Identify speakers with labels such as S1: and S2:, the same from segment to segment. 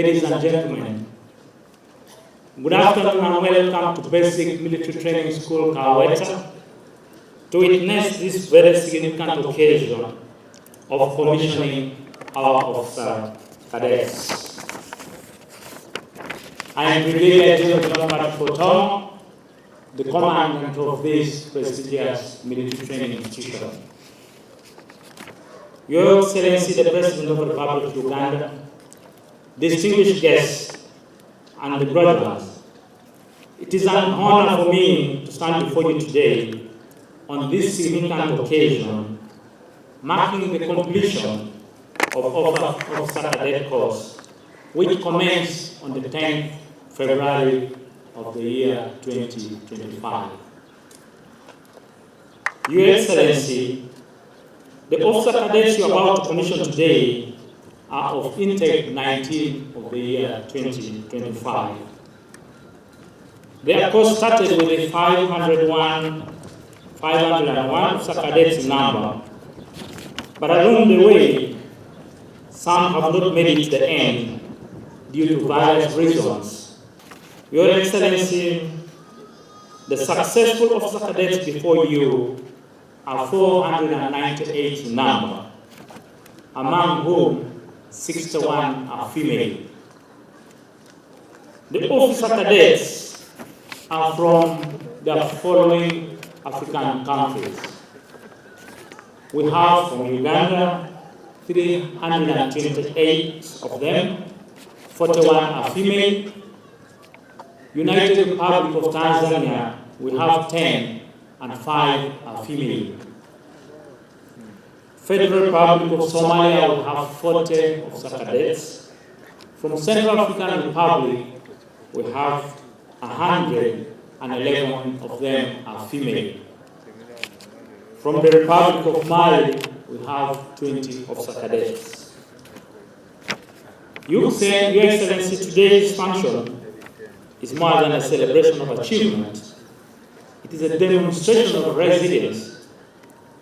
S1: ladies and gentlemen, good afternoon and welcome to Basic Military Training School, Kaweweta, to witness this very significant occasion of commissioning our officer cadets. I am Brigadier General John, the commandant of this prestigious military training institution. Your Excellency, the President of the Republic of Uganda, distinguished guests, and the brothers, it is an honor for me to stand before you today on this significant occasion, marking the completion of Officer Cadet course, which commenced on the 10th February of the year 2025. Your Excellency, the officer cadets you are about to commission today are of intake 19 of the year 2025. Their course started with a 501 officer cadets number, but along the way, some have not made it to the end due to various reasons. Your Excellency, the successful officer cadets before you are 498 in number, among whom 61 are female. The officer cadets are from the following African countries. We have from Uganda 328 of them, 41 are female. United Republic of Tanzania, we have 10 and 5 are female. Federal Republic of Somalia, we have 40 officer cadets. From Central African Republic, we have 111 of them are female. From the Republic of Mali, we have 20 officer cadets. You say, Your Excellency, today's function is more than a celebration of achievement. It is a demonstration of resilience,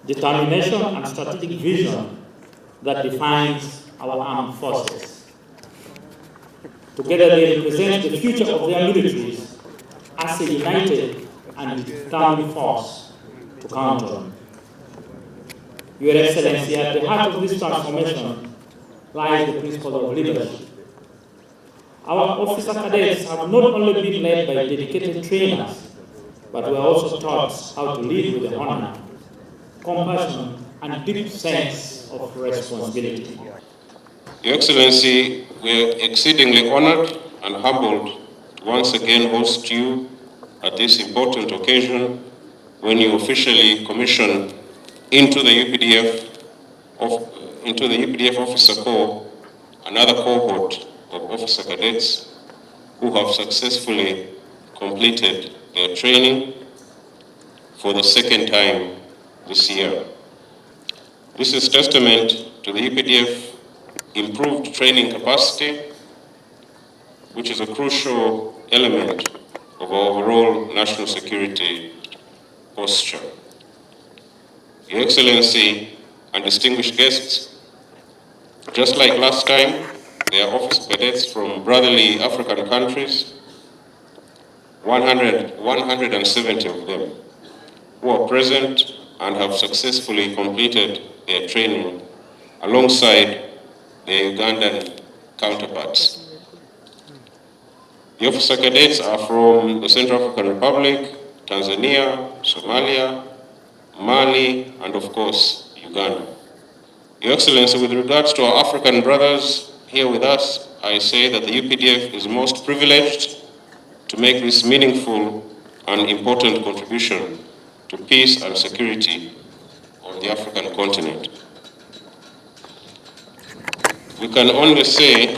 S1: determination, and strategic vision that defines our armed forces. Together they represent the future of their militaries as a united and determined force to count on. Your Excellency, at the heart of this transformation lies the principle of leadership. Our officer cadets have not only been led by dedicated trainers, but we are also taught how to lead with honor, compassion, and deep sense of responsibility.
S2: Your Excellency, we are exceedingly honored and humbled to once again host you at this important occasion when you officially commission into the UPDF Officer Corps another cohort of officer cadets who have successfully completed their training for the second time this year. This is testament to the UPDF improved training capacity, which is a crucial element of our overall national security posture. Your Excellency and distinguished guests, just like last time, there are officer cadets from brotherly African countries, 170 of them, who are present and have successfully completed their training alongside their Ugandan counterparts. The officer cadets are from the Central African Republic, Tanzania, Somalia, Mali, and of course, Uganda. Your Excellency, with regards to our African brothers here with us, I say that the UPDF is most privileged to make this meaningful and important contribution to peace and security on the African continent. We can only say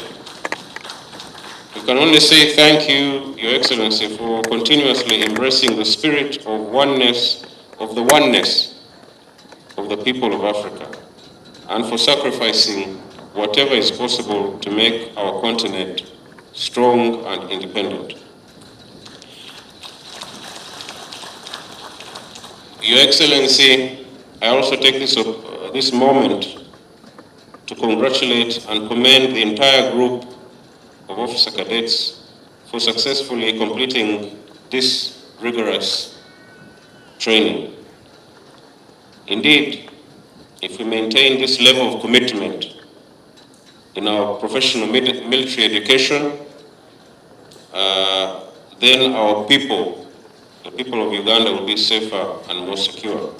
S2: thank you, Your Excellency, for continuously embracing the spirit of oneness of the people of Africa, and for sacrificing whatever is possible to make our continent strong and independent. Your Excellency, I also take this moment to congratulate and commend the entire group of officer cadets for successfully completing this rigorous training. Indeed, if we maintain this level of commitment in our professional military education, then our people, the people of Uganda, will be safer and more secure.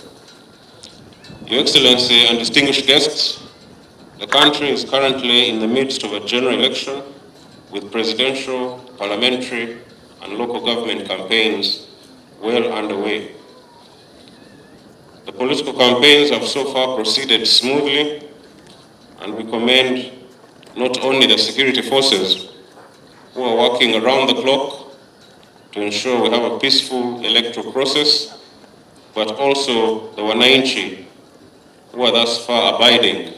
S2: Your Excellency and distinguished guests, the country is currently in the midst of a general election with presidential, parliamentary, and local government campaigns well underway. The political campaigns have so far proceeded smoothly, and we commend not only the security forces who are working around the clock to ensure we have a peaceful electoral process, but also the Wananchi who are thus far abiding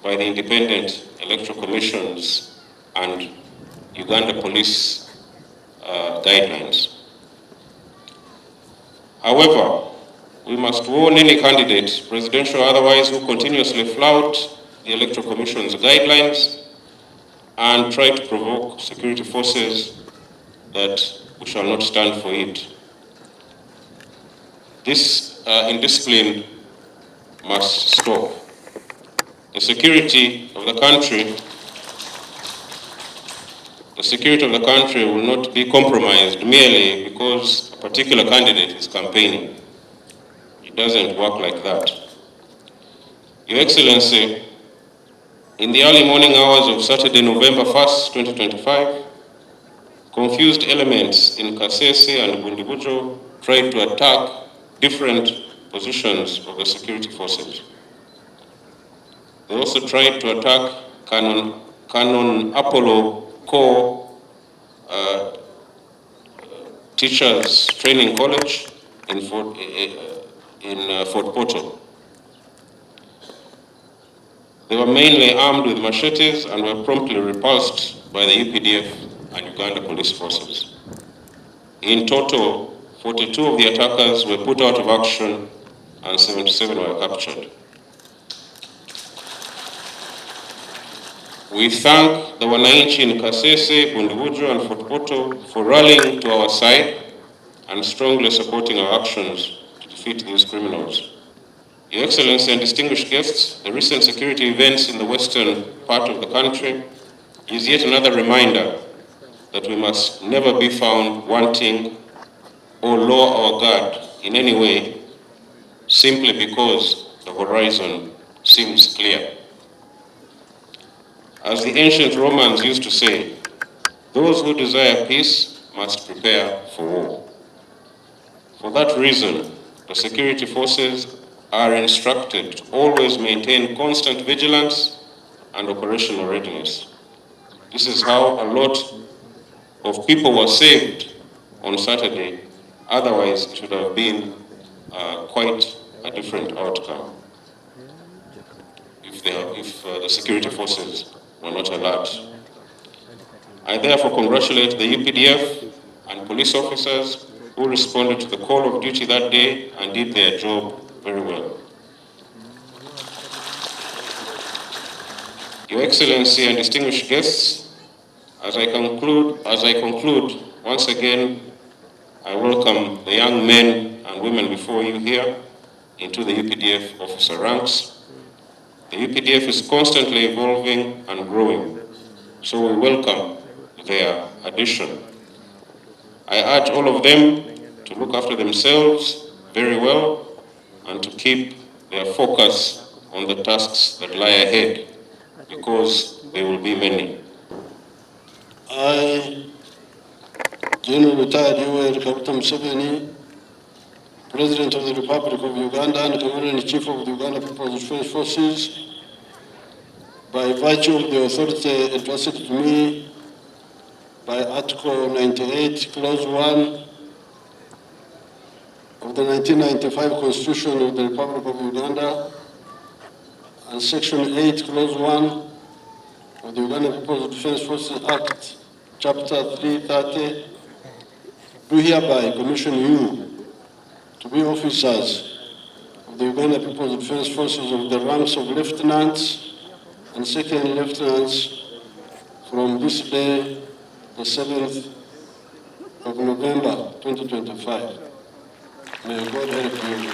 S2: by the independent electoral commissions and Uganda police guidelines. However, we must warn any candidate, presidential or otherwise, who continuously flout the Electoral Commission's guidelines and try to provoke security forces that we shall not stand for it. This indiscipline must stop. The security of the country will not be compromised merely because a particular candidate is campaigning. It doesn't work like that. Your Excellency, in the early morning hours of Saturday, November 1st, 2025, confused elements in Kasese and Bundibujo tried to attack different positions of the security forces. They also tried to attack Canon Apollo Core Teachers Training College in Fort Portal. They were mainly armed with machetes and were promptly repulsed by the UPDF and Uganda police forces. In total, 42 of the attackers were put out of action and 77 were captured. We thank the Wananchi in Kasese, Bundibujo, and Fort Portal for rallying to our side and strongly supporting our actions to defeat these criminals. Your Excellency and distinguished guests, the recent security events in the western part of the country is yet another reminder that we must never be found wanting or lower our guard in any way simply because the horizon seems clear. As the ancient Romans used to say, those who desire peace must prepare for war. For that reason, the security forces are instructed to always maintain constant vigilance and operational readiness. This is how a lot of people were saved on Saturday. Otherwise, it would have been quite a different outcome if the security forces were not alert. I therefore congratulate the UPDF and police officers who responded to the call of duty that day and did their job very well. Your Excellency and distinguished guests, as I conclude, once again, I welcome the young men and women before you here into the UPDF officer ranks. The UPDF is constantly evolving and growing, so we welcome their addition. I urge all of them to look after themselves very well and to keep their focus on the tasks that lie ahead, because there will be many.
S3: I, General Retired Yoweri Kaguta Museveni, President of the Republic of Uganda and Commander-in-Chief of the Uganda People's Defense Forces, by virtue of the authority entrusted to me by Article 98, Clause 1 of the 1995 Constitution of the Republic of Uganda, and Section 8, Clause 1 of the Uganda People's Defense Forces Act, Chapter 330, do hereby commission you to be officers of the Uganda People's Defense Forces of the ranks of lieutenants and second lieutenants from this day, the 7th of November 2025. May God help you.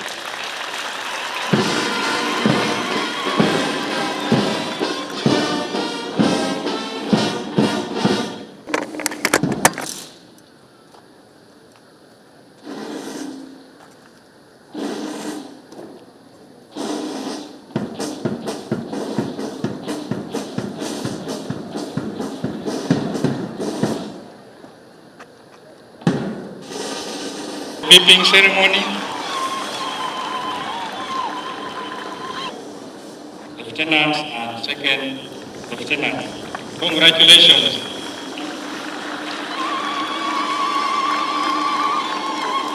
S4: Beeping ceremony. Lieutenants and second lieutenant. Congratulations.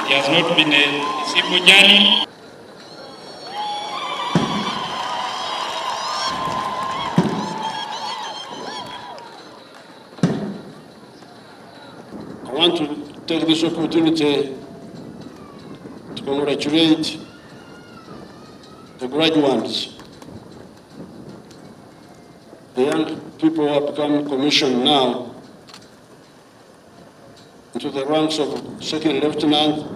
S4: It has not been a simple journey.
S3: I want to take this opportunity to congratulate the graduates, the young people who have become commissioned now into the ranks of second lieutenant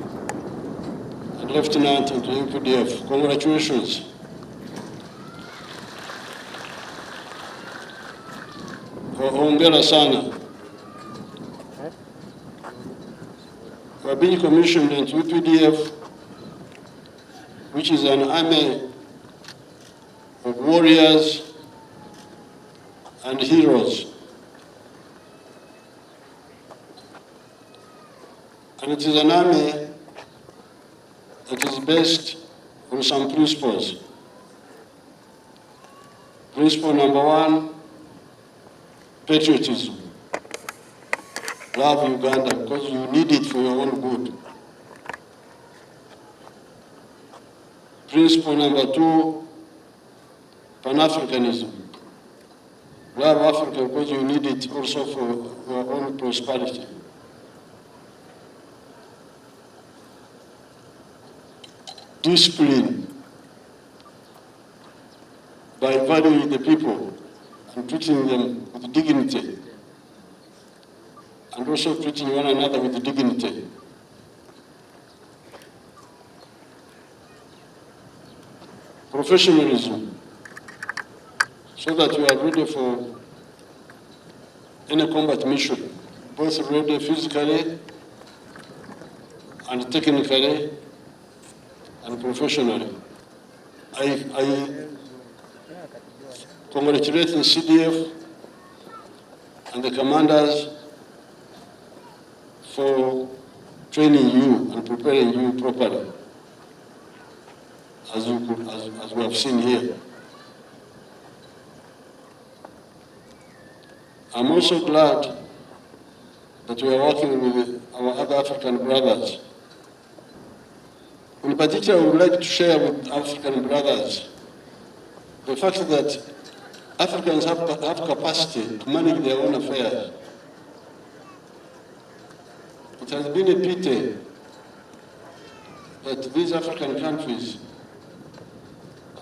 S3: and lieutenant into UPDF. Congratulations. Hongera sana. We are being commissioned into UPDF, which is an army of warriors and heroes. And it is an army that is based on some principles. Principle number 1, patriotism. Love Uganda because you need it for your own good. Principle number 2, Pan-Africanism. Love Africa because you need it also for your own prosperity. Discipline, by valuing the people and treating them with dignity, and also treating one another with dignity. Professionalism, so that you are ready for any combat mission, both ready physically and technically and professionally. I congratulate the CDF and the commanders for training you and preparing you properly, as we have seen here. I'm also glad that we are working with our other African brothers. In particular, we would like to share with African brothers the fact that Africans have capacity to manage their own affairs. It has been a pity that these African countries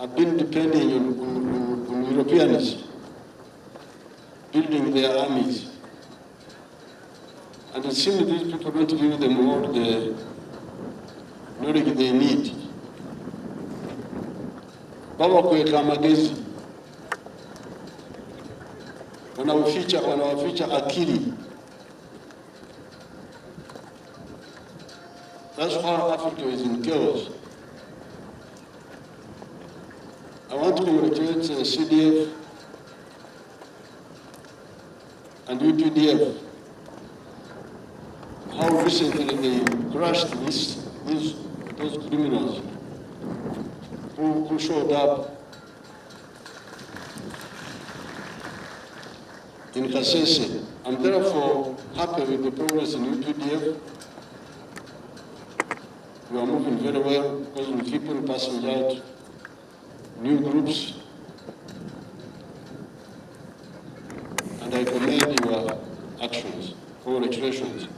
S3: have been depending on Europeans building their armies. And it seems these people don't give them all the knowledge they need. Baba kuweka magezi, wanawaficha akili. That's why Africa is in chaos. I want to congratulate the CDF and UPDF, how recently they crushed those criminals who showed up in Kasese. I'm therefore happy with the progress in UPDF. We are moving very well because we keep on passing out new groups. And I commend your actions. Congratulations.